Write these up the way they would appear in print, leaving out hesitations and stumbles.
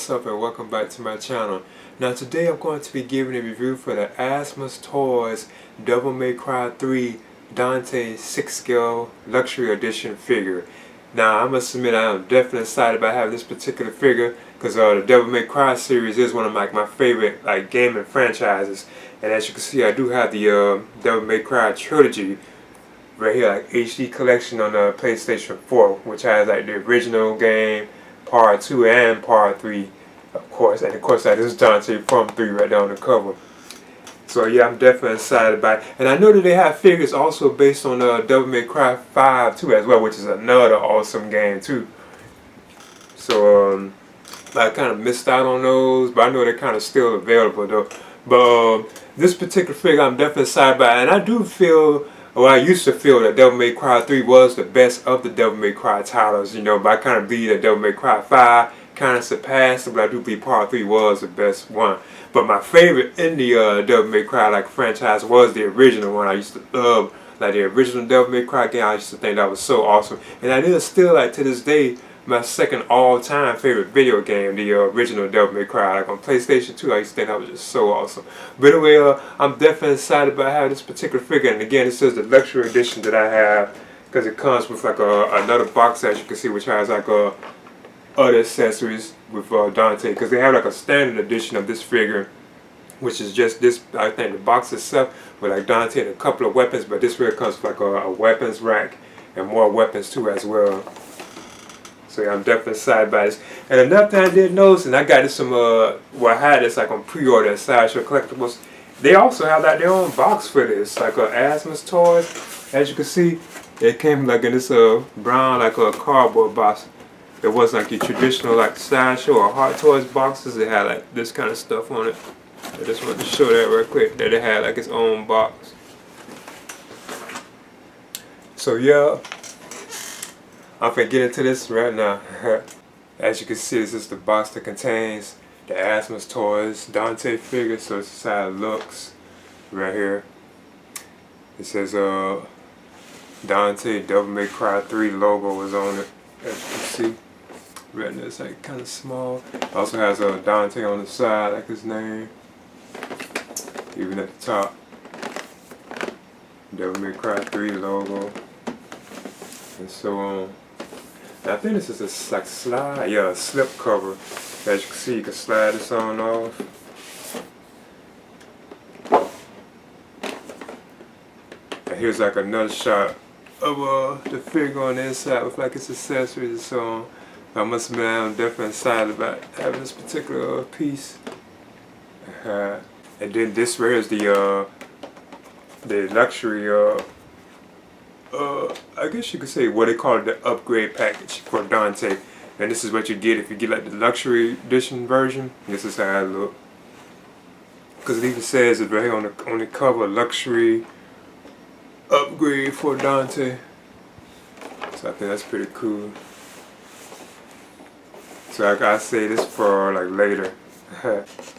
what's up and welcome back to my channel. Now today I'm going to be giving a review for the Asmus Toys Devil May Cry 3 Dante 6 scale luxury edition figure. Now I must admit I am definitely excited about having this particular figure because the Devil May Cry series is one of my favorite gaming franchises, and as you can see I do have the Devil May Cry trilogy right here, HD collection on the PlayStation 4, which has the original game, Part 2 and Part 3, of course, and of course that is Dante from 3 right there on the cover. So yeah, I'm definitely excited about it. And I know that they have figures also based on Devil May Cry 5 too as well, which is another awesome game too. So I kind of missed out on those, but I know they're kind of still available though. But this particular figure I'm definitely excited about, and I do feel, well, I used to feel that Devil May Cry 3 was the best of the Devil May Cry titles, you know, but I kind of believe that Devil May Cry 5 kind of surpassed it, but I do believe Part 3 was the best one. But my favorite in the Devil May Cry franchise was the original one. I used to love the original Devil May Cry game. I used to think that was so awesome. And that is still to this day my second all-time favorite video game, the original Devil May Cry. On PlayStation 2, I used to think that was just so awesome. But anyway, I'm definitely excited about having this particular figure. And again, this is the luxury edition that I have because it comes with another box, as you can see, which has other accessories with Dante. Because they have a standard edition of this figure, which is just this, I think the box itself with Dante and a couple of weapons. But this really comes with a weapons rack and more weapons too as well. So yeah, I'm definitely excited about this. And another thing I did notice, and I got this from, I had this on pre-order at Sideshow Collectibles. They also have their own box for this, Asmus Toys. As you can see, it came in this brown a cardboard box. It wasn't your traditional Sideshow or Hot Toys boxes. It had this kind of stuff on it. I just wanted to show that real quick, that it had its own box. So yeah, I'm going to get into this right now. As you can see, this is the box that contains the Asmus Toys Dante figure. So this is how it looks right here. It says Dante Devil May Cry 3 logo is on it, as you can see. Right there, it's kind of small. It also has Dante on the side, his name. Even at the top. Devil May Cry 3 logo. And so on. I think this is a slide, yeah, a slip cover. As you can see, you can slide this on off. And here's another shot of the figure on the inside with its accessories and so on. I must admit, I'm definitely excited about having this particular piece. And then this right here is the luxury I guess you could say what they call it, the upgrade package for Dante. And this is what you get if you get the luxury edition version. This is how it looks. Because it even says it right here on the cover, luxury upgrade for Dante. So I think that's pretty cool. So I gotta say this for later.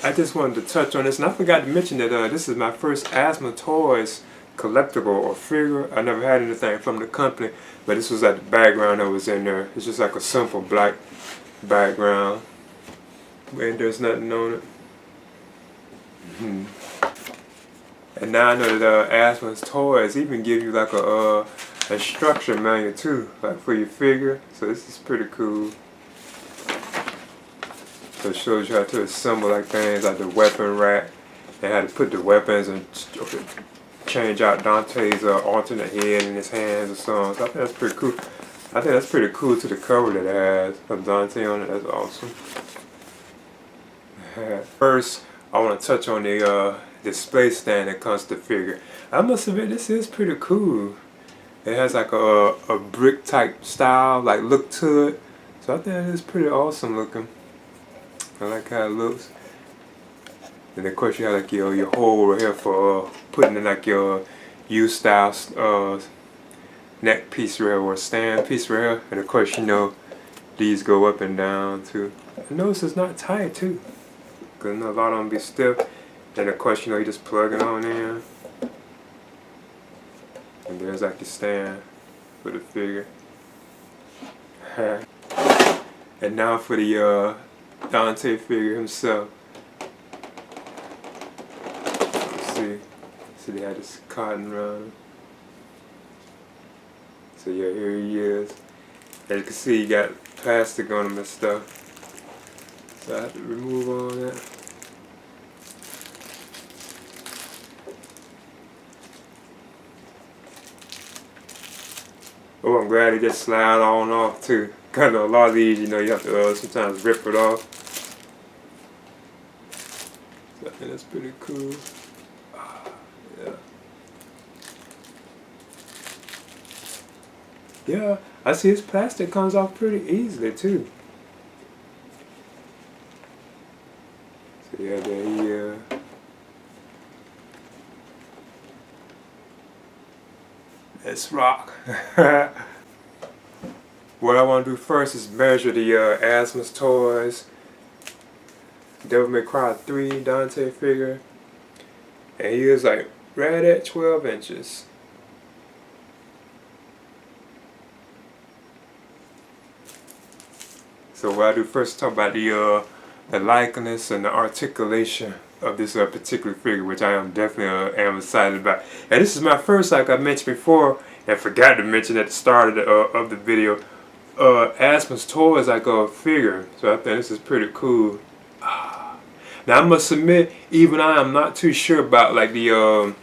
I just wanted to touch on this, and I forgot to mention that this is my first Asmus Toys collectible or figure. I never had anything from the company, but this was the background that was in there. It's just a simple black background, and there's nothing on it. And now I know that Asmus Toys even give you a instruction manual too, for your figure. So this is pretty cool. So it shows you how to assemble things like the weapon rack and how to put the weapons and change out Dante's alternate head in his hands and so on. So I think that's pretty cool. I think that's pretty cool to the cover that it has of Dante on it. That's awesome. First, I want to touch on the display stand that comes to the figure. I must admit, this is pretty cool. It has a brick type style look to it. So I think it is pretty awesome looking. I like how it looks. And of course you have your hole right here for putting in your U-style neck piece right here, or stand piece right here. And of course these go up and down too. I notice it's not tight too, because a lot of them be stiff. And of course you just plug it on in. And there's your stand for the figure. And now for the Dante figure himself. Let's see. So they had this cotton around him. So yeah, here he is. As you can see, he got plastic on him and stuff. So I have to remove all that. Oh, I'm glad he just slide on off too. Cause a lot of these, you know, you have to sometimes rip it off. So I think that's pretty cool. Yeah. Yeah, I see his plastic comes off pretty easily too. So yeah, there he let's rock. What I want to do first is measure the Asmus Toys Devil May Cry 3 Dante figure. And he is like right at 12 inches. So what I do first is talk about the likeness and the articulation of this particular figure, which I am definitely am excited about. And this is my first, like I mentioned before, and forgot to mention at the start of the video, Asmus Toys like a figure. So I think this is pretty cool. Now I must admit, even I am not too sure about like the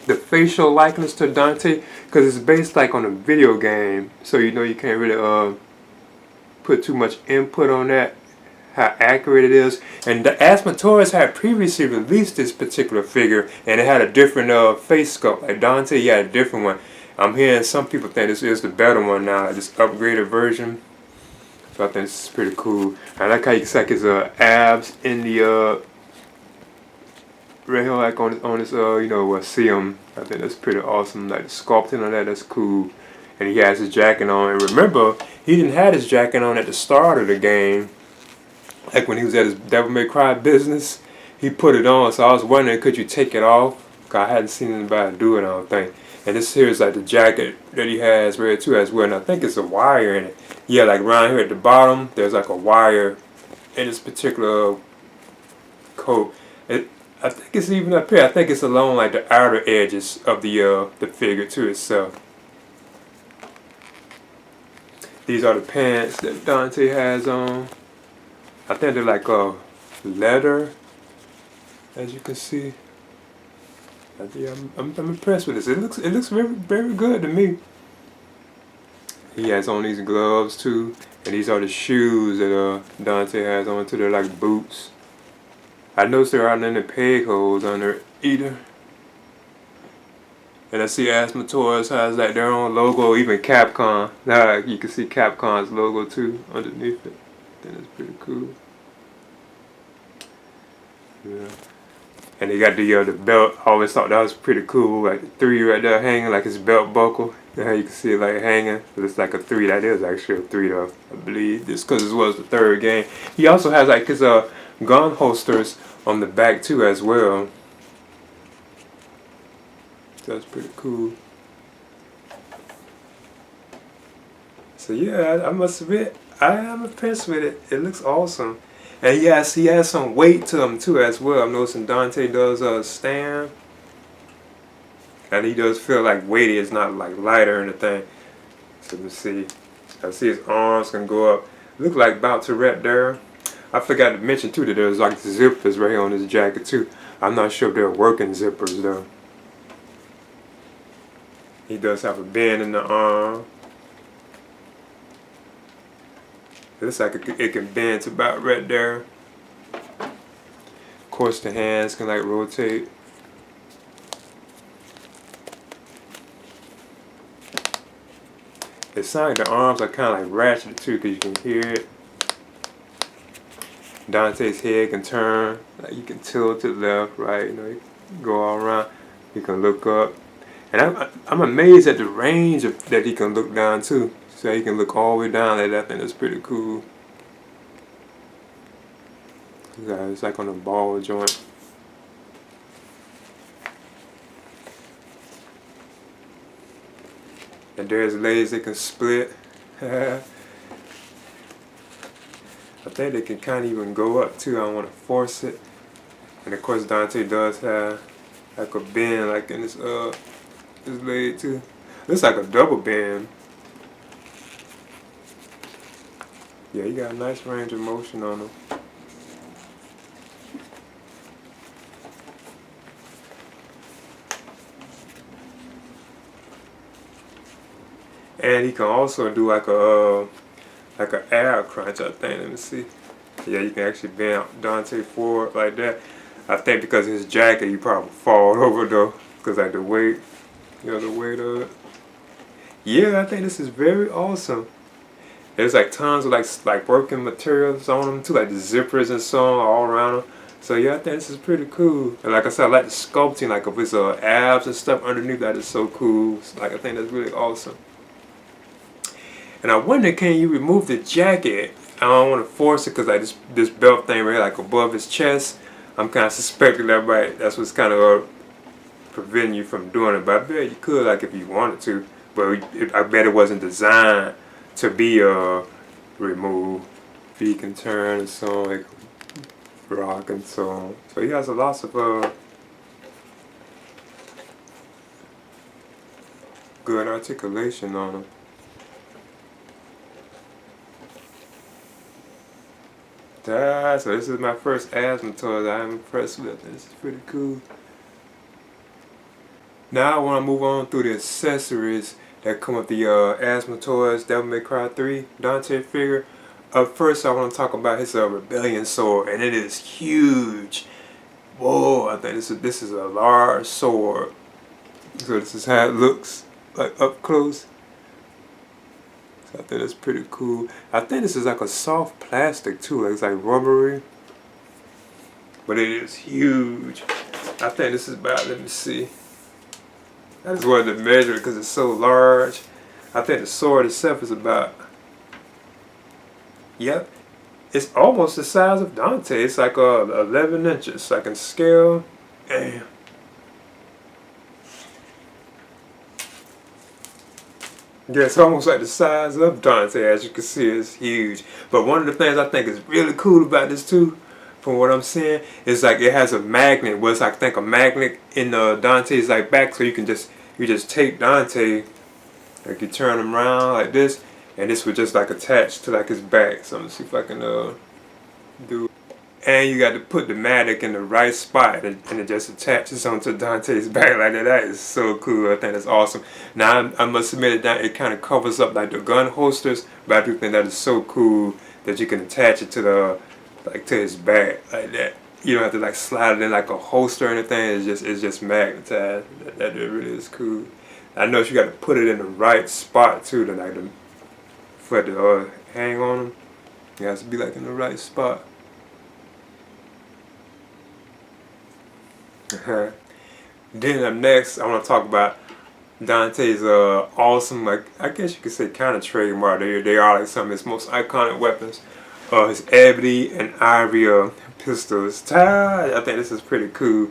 facial likeness to Dante, because it's based like on a video game. So you know you can't really put too much input on that, how accurate it is. And the Asmus Toys had previously released this particular figure, and it had a different face sculpt. Like Dante, he had a different one. I'm hearing some people think this is the better one now, like this upgraded version. So I think this is pretty cool. I like how you can see like his abs in the right here, like on his you know, see him. I think that's pretty awesome. Like the sculpting on that, that's cool. And he has his jacket on. And remember, he didn't have his jacket on at the start of the game. Like when he was at his Devil May Cry business, he put it on. So I was wondering, could you take it off? Cause I hadn't seen anybody do it, I don't think. And this here is like the jacket that he has right too as well. And I think it's a wire in it. Yeah, like around here at the bottom, there's like a wire in this particular coat. I think it's even up here. I think it's along like the outer edges of the figure to itself. These are the pants that Dante has on. I think they're like leather, as you can see. Yeah, I'm impressed with this. It looks very good to me. He has on these gloves too, and these are the shoes that Dante has on too. They're like boots. I noticed there aren't any peg holes under it either. And I see Asmus Toys has like their own logo, even Capcom. Now you can see Capcom's logo too underneath it. I think that's pretty cool. Yeah. And they got the belt. I always thought that was pretty cool. Like the 3 right there hanging, like his belt buckle. You can see it like hanging. But it's like a 3. That is actually a 3 though, I believe. Just because it was the 3rd game. He also has like his gun holsters on the back too as well. That's pretty cool. So yeah, I must admit, I am impressed with it. It looks awesome. And yes, he has some weight to him too as well. I'm noticing Dante does stand. And he does feel like weighty. It's not like lighter or anything. So let's see. I see his arms can go up. Look like about to wrap there. I forgot to mention too that there's like zippers right here on his jacket too. I'm not sure if they're working zippers though. He does have a bend in the arm. It looks like it can bend to about right there. Of course the hands can like rotate. It sounds like the arms are kind of like ratchet too, because you can hear it. Dante's head can turn, like you can tilt to the left, right, you know, you can go all around. You can look up. And I'm amazed at the range that he can look down too. So he can look all the way down like that. I think that's pretty cool. It's like on a ball joint. And there's legs that can split. I think they can kind of even go up too. I don't want to force it. And of course Dante does have like a bend like in his leg too. Looks like a double bend. Yeah, you got a nice range of motion on him. And he can also do like a ab crunch, I think. Let me see. Yeah, you can actually bend Dante forward like that. I think because of his jacket, he probably fall over though, because like the weight, the weight of it. Yeah, I think this is very awesome. There's like tons of like working materials on them too, like the zippers and so on all around them. So yeah, I think this is pretty cool. And like I said, I like the sculpting, like of his abs and stuff underneath. That is so cool. Like I think that's really awesome. And I wonder, can you remove the jacket? I don't want to force it because like this belt thing right here, like above his chest. I'm kind of suspecting that's what's kind of preventing you from doing it. But I bet you could, like if you wanted to. But I bet it wasn't designed to be removed. Feet can turn and so on, like rock and so on. So he has a lots of good articulation on him. So this is my first Asmus Toys I'm impressed with. This is pretty cool. Now I want to move on through the accessories that come with the Asmus Toys Devil May Cry 3 Dante figure. First I want to talk about his Rebellion sword, and it is huge. Whoa, I think this is a large sword. So this is how it looks like up close. I think that's pretty cool. I think this is like a soft plastic too, like it's like rubbery. But it is huge. I think this is about, let me see. I just wanted to measure it because it's so large. I think the sword itself is about, yep, it's almost the size of Dante. It's like 11 inches, like in scale. Damn. Yeah, it's almost like the size of Dante. As you can see, it's huge. But one of the things I think is really cool about this too, from what I'm seeing, is like it has a magnet. Well, it's like, I think a magnet in Dante's like back, so you just take Dante, like you turn him around like this, and this would just like attach to like his back. So I'm gonna see if I can do it. And you got to put the magnet in the right spot, and it just attaches onto Dante's back like that. That is so cool. I think that's awesome. Now I must admit that it kind of covers up like the gun holsters, but I do think that is so cool that you can attach it to to his back like that. You don't have to like slide it in like a holster or anything. It's just magnetized. That really is cool. I know you got to put it in the right spot too for it to hang on him. It has to be like in the right spot. Then up next, I want to talk about Dante's awesome, like I guess you could say kind of trademark. They are like some of his most iconic weapons. His ebony and ivory pistols. I think this is pretty cool.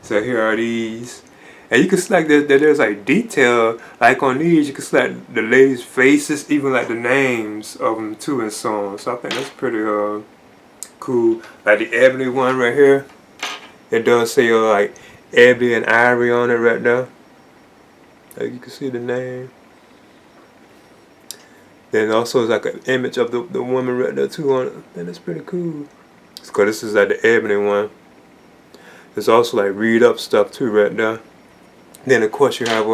So here are these. And you can select that there's like detail, like on these you can select the ladies' faces, even like the names of them too and so on. So I think that's pretty cool. Like the ebony one right here. It does say like ebony and ivory on it right there. Like you can see the name. Then also it's like an image of the woman right there too on it. And that's pretty cool. Because this is like the ebony one. There's also like read up stuff too right there. Then of course you have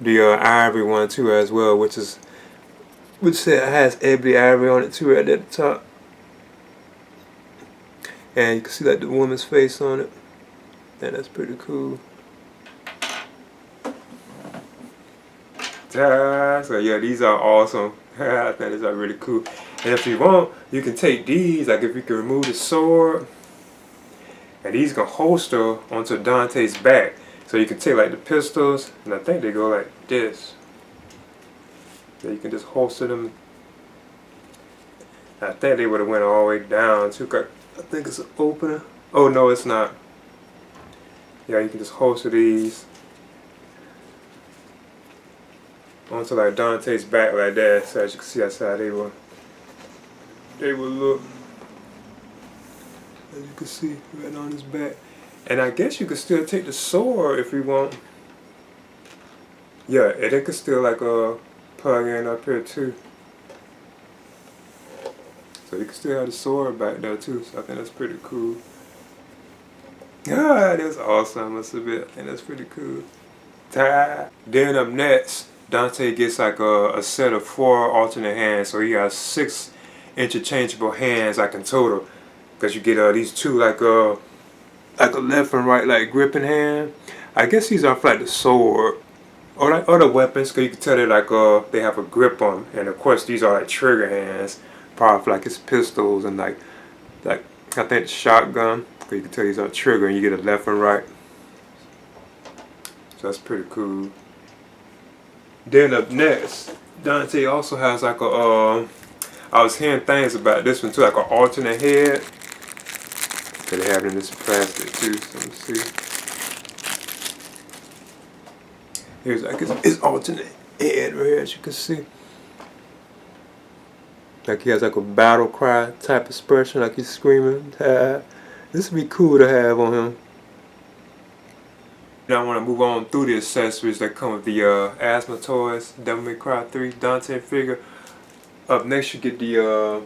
the ivory one too as well, which has ebony ivory on it too right there at the top. And you can see like the woman's face on it. And that's pretty cool. So yeah, these are awesome. I think these are really cool. And if you want, you can take these, like if you can remove the sword, and these can holster onto Dante's back. So you can take like the pistols, and I think they go like this. So you can just holster them. I think they would have went all the way down too. I think it's an opener. Oh no, it's not. Yeah, you can just holster these onto like Dante's back like that. So as you can see, that's how they were. they would look. As you can see, right on his back. And I guess you could still take the sword if you want. Yeah, and it could still like plug in up here too. So you can still have the sword back there too. So I think that's pretty cool. Ah, that's awesome, I must admit. I think that's pretty cool. Then up next, Dante gets like a set of 4 alternate hands. So he has 6 interchangeable hands like in total. Because you get these 2 like a left and right like gripping hand. I guess these are for like the sword or like other weapons, because you can tell they have a grip on them. And of course these are like trigger hands, probably for like his pistols and like I think the shotgun. Because you can tell these are trigger and you get a left and right. So that's pretty cool. Then up next, Dante also has like I was hearing things about this one too, like an alternate head. So they have it in this plastic too, so let me see. Here's like his alternate head right here, as you can see. Like he has like a battle cry type expression, like he's screaming. This would be cool to have on him. Now I want to move on through the accessories that come with the Asmus Toys Devil May Cry 3 Dante figure. Up next you get the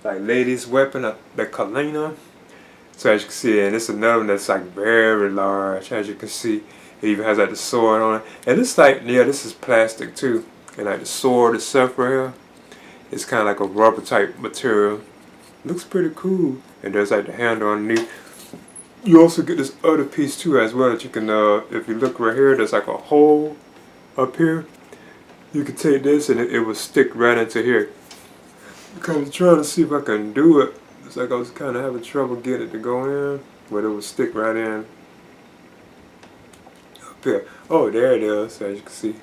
like ladies weapon, the Kalina. So as you can see, and it's another one that's like very large, as you can see. It even has like the sword on it. And it's like, yeah, this is plastic too. And like the sword itself right here, it's kind of like a rubber type material. Looks pretty cool. And there's like the handle underneath. You also get this other piece too as well that you can, if you look right here, there's like a hole up here. You can take this and it will stick right into here. Because I'm trying to see if I can do it. It's like I was kind of having trouble getting it to go in, but it would stick right in up here. Oh, there it is, as you can see.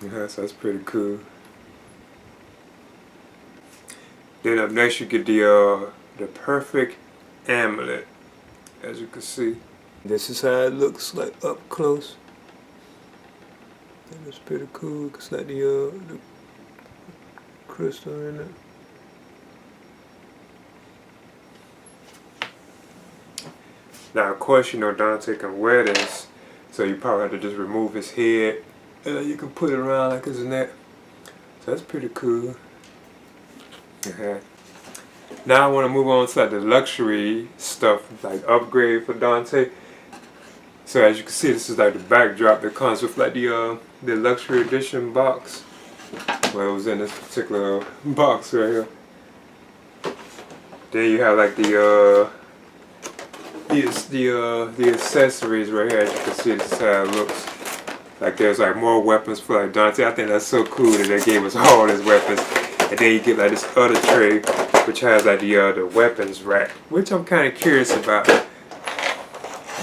Yeah, so that's pretty cool. Then up next you get the perfect amulet, as you can see. This is how it looks like up close. And it's pretty cool. It's like the crystal in it. Now, of course, you know Dante can wear this, so you probably have to just remove his head, and then you can put it around like his neck. So that's pretty cool. Now I want to move on to like the luxury stuff, like upgrade for Dante. So as you can see, this is like the backdrop that comes with like the luxury edition box. Well, it was in this particular box right here. Then you have like the accessories right here. As you can see, this is how it looks. Like there's like more weapons for like Dante. I think that's so cool that they gave us all these weapons. And then you get like this other tray, which has like the weapons rack, which I'm kind of curious about.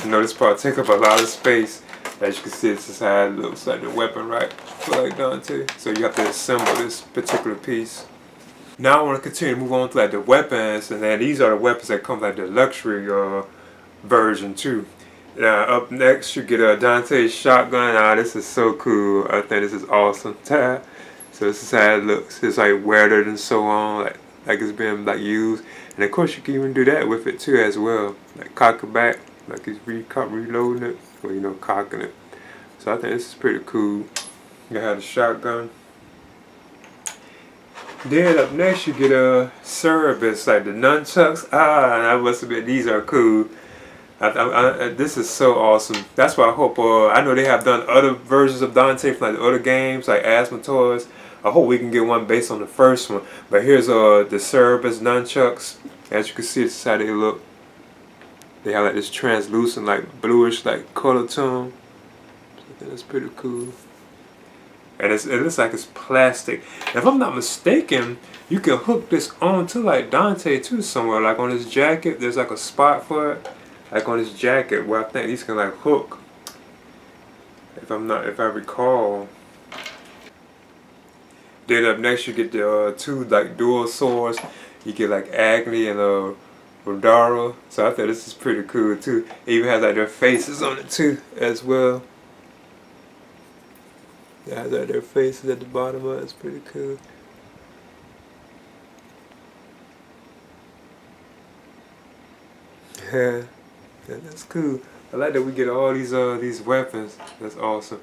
You know, this part take up a lot of space. As you can see, this is how it looks, like the weapon rack for like Dante. So you have to assemble this particular piece. Now I want to continue to move on to like the weapons, and then these are the weapons that come like the luxury version too. Now up next you get a Dante'S Shotgun. Ah, this is so cool. I think this is awesome. So this is how it looks. It's like welded and so on, like it's been like used. And of course you can even do that with it too as well. Like cock it back, like it's reloading it, or you know, cocking it. So I think this is pretty cool. You have the shotgun. Then up next you get a Cerebus, like the nunchucks. Ah, I must admit these are cool. This is so awesome. That's why I hope, I know they have done other versions of Dante from like the other games, like Asmus Toys. I hope we can get one based on the first one. But here's the Cerebus nunchucks. As you can see, this is how they look. They have like this translucent, like bluish, like color to them. So I think that's pretty cool. And it looks like it's plastic. And if I'm not mistaken, you can hook this onto like Dante too somewhere. Like on his jacket, there's like a spot for it. Like on his jacket where I think these can like hook. If I recall. Then up next you get the 2 like dual swords. You get like Agni and Rodara. So I thought this is pretty cool too. It even has like their faces on it too as well. It has like their faces at the bottom of it. It's pretty cool. Yeah, that's cool. I like that we get all these weapons. That's awesome.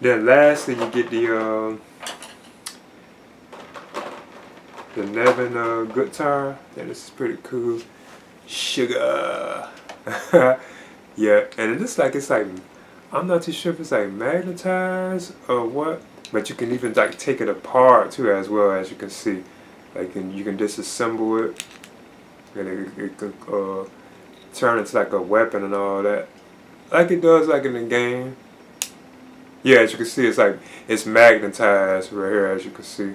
Then lastly, you get the Nevin guitar. And this is pretty cool. Sugar. Yeah, and it looks like it's like, I'm not too sure if it's like magnetized or what, but you can even like take it apart too, as well, as you can see. Like you can disassemble it, and it can turn into like a weapon and all that, like it does like in the game. Yeah, as you can see, it's magnetized right here, as you can see.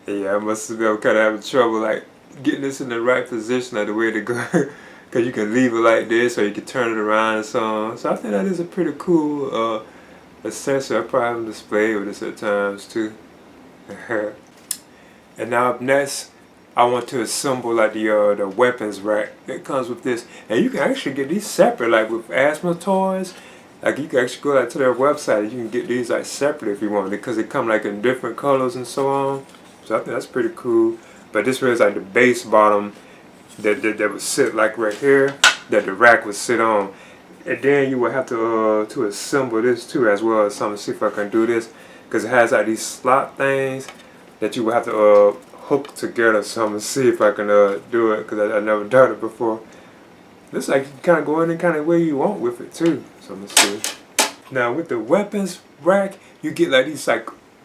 Yeah, I must have been kind of having trouble like getting this in the right position, like the way to go, because you can leave it like this, or you can turn it around and so on. So I think that is a pretty cool accessory. I probably display with this at times too. And now up next, I want to assemble like the weapons rack that comes with this, and you can actually get these separate, like with Asmus Toys. Like you can actually go like to their website, you can get these like separate if you want, because they come like in different colors and so on. So I think that's pretty cool. But this was like the base bottom that would sit like right here, that the rack would sit on. And then you would have to assemble this too as well. So I'm gonna see if I can do this, because it has like these slot things that you would have to hook together. So I'm gonna see if I can do it, because I never done it before. Looks like you can kind of go in and kind of where you want with it too. So I'm gonna see. Now with the weapons rack, you get like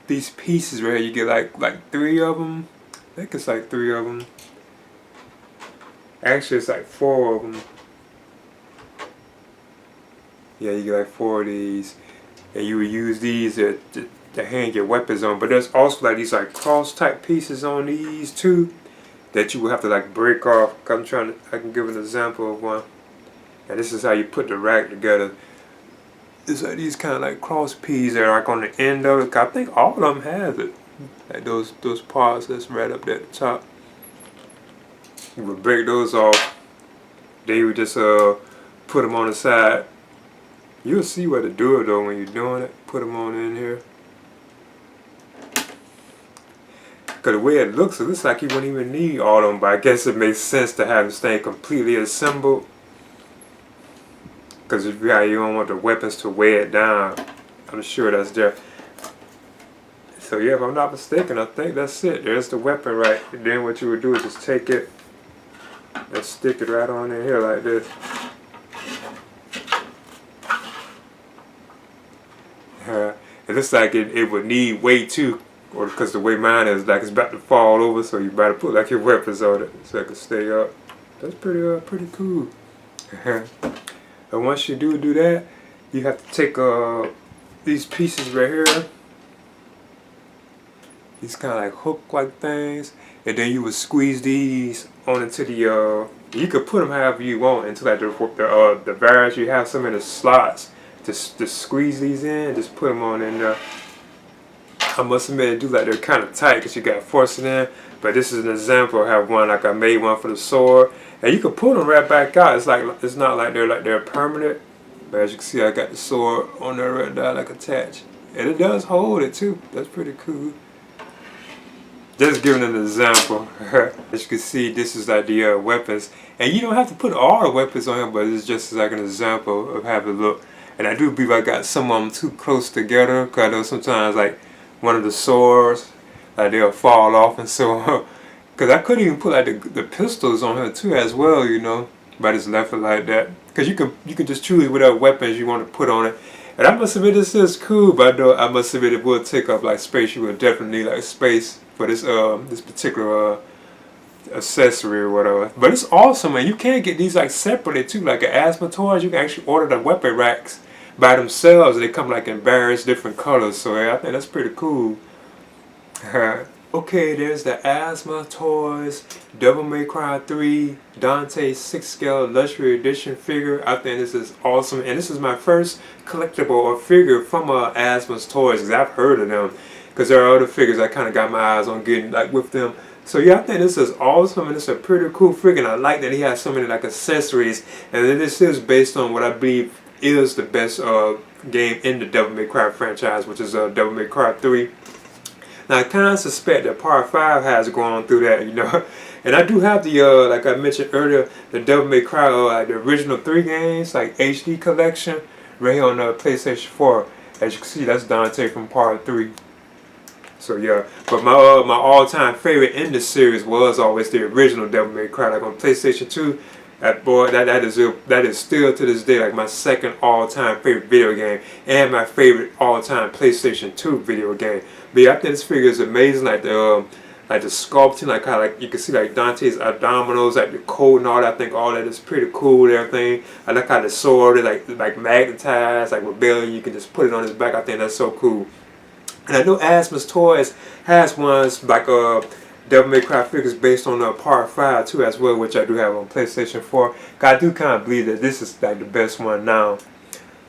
these pieces right here. You get like 3 of them. I think it's like 3 of them. Actually, it's like 4 of them. Yeah, you get like 4 of these, and you would use these to hang your weapons on. But there's also like these like cross type pieces on these too, that you would have to like break off. I can give an example of one. And this is how you put the rack together. It's like these kind of like cross pieces that are like on the end of it. I think all of them have it. Like those parts that's right up there at the top. You would break those off. Then you would just put them on the side. You'll see what to do it though when you're doing it. Put them on in here. Because the way it looks like you wouldn't even need all of them. But I guess it makes sense to have this thing completely assembled. Because if you don't want the weapons to weigh it down, I'm sure that's there. So yeah, if I'm not mistaken, I think that's it. There's the weapon right. And then what you would do is just take it and stick it right on in here like this. It looks like it would need weight too, or because the way mine is, like it's about to fall over, so you better put like your weapons on it so it can stay up. That's pretty cool. And once you do that, you have to take these pieces right here, these kind of like hook-like things, and then you would squeeze these on into the you could put them however you want into like the various. You have some in the slots to squeeze these in. Just put them on in there. I must admit, do like they're kind of tight because you got to force it in. But this is an example. I have one like I made one for the sword, and you can pull them right back out. It's not like they're permanent. But as you can see, I got the sword on there right there, like attached, and it does hold it too. That's pretty cool. Just giving an example. As you can see, this is like the weapons, and you don't have to put all the weapons on here, but it's just like an example of how it look. And I do believe I got some of them too close together, because I know sometimes like one of the swords, like they'll fall off and so on. Because I couldn't even put like the pistols on here too as well, you know. But I just left it like that. Because you can just choose whatever weapons you want to put on it. And I must admit, this is cool, but I must admit it will take up like space. You will definitely need like space for this this particular accessory or whatever. But it's awesome, man. You can get these like separately too. Like at Asmus Toys, you can actually order the weapon racks by themselves. They come like in various different colors. So yeah, I think that's pretty cool. Okay, there's the Asmus Toys Devil May Cry 3 Dante's 6 scale luxury edition figure. I think this is awesome, and this is my first collectible or figure from Asmus Toys, because I've heard of them, because there are other figures I kind of got my eyes on getting like with them. So yeah, I think this is awesome, and it's a pretty cool figure, and I like that he has so many like accessories, and then this is based on what I believe is the best game in the Devil May Cry franchise, which is Devil May Cry 3. Now I kind of suspect that Part 5 has gone through that, you know, And I do have the like I mentioned earlier, the Devil May Cry like the original 3 games, like HD collection, right here on the PlayStation 4. As you can see, that's Dante from Part 3. So yeah, but my all-time favorite in the series was always the original Devil May Cry, like on PlayStation 2. That boy, that is still to this day like my second all-time favorite video game, and my favorite all-time PlayStation 2 video game. But yeah, I think this figure is amazing. Like the sculpting, like how like you can see like Dante's abdominals, like the coat and all that. I think all that is pretty cool and everything. I like how the sword is like magnetized, like rebellion. You can just put it on his back. I think that's so cool. And I know Asmus Toys has ones like Devil May Cry figures based on Part 5 too as well, which I do have on PlayStation 4. I do kind of believe that this is like the best one now.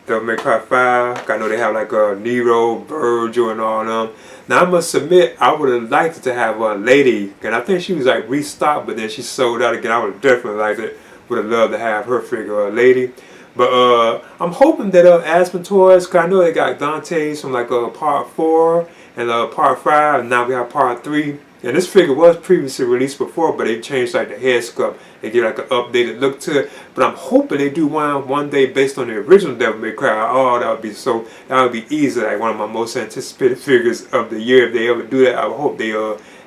Devil May Cry 5. I know they have like Nero, Virgil, and all them. Now I must admit, I would have liked to have a lady, and I think she was like restocked, but then she sold out again. I would have definitely liked it. Would have loved to have her figure, a lady. But I'm hoping that Asmus Toys, cause I know they got Dante's from like Part 4 and Part 5, and now we have Part 3. And this figure was previously released before, but they changed like the head sculpt. They get like an updated look to it. But I'm hoping they do one day based on the original Devil May Cry. Oh, that would be easy. Like one of my most anticipated figures of the year. If they ever do that, I hope they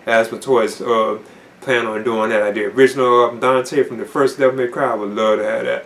Asmus Toys plan on doing that. Like the original Dante from the first Devil May Cry, I would love to have that.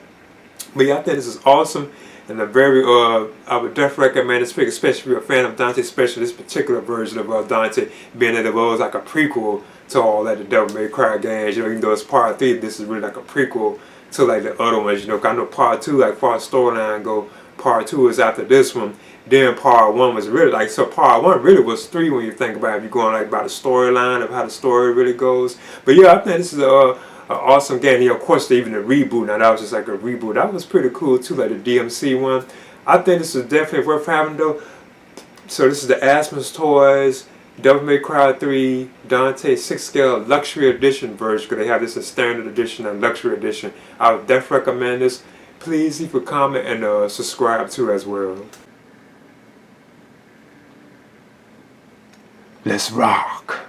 But yeah, I think this is awesome, and I would definitely recommend this figure, especially if you're a fan of Dante, especially this particular version of Dante, being that it was like a prequel to all that the Devil May Cry games. You know, even though it's Part 3, this is really like a prequel to like the other ones. You know, 'cause I know Part 2, like far as storyline go, Part 2 is after this one. Then Part 1 was really like, so Part 1 really was 3 when you think about it. If you're going like by the storyline of how the story really goes. But yeah, I think this is an awesome game. You know, of course, even the reboot. Now that was just like a reboot. That was pretty cool too, like the DMC one. I think this is definitely worth having though. So this is the Asmus Toys Devil May Cry 3 Dante 6 scale luxury edition version. Because they have this as standard edition and luxury edition. I would definitely recommend this. Please leave a comment and subscribe too as well. Let's rock.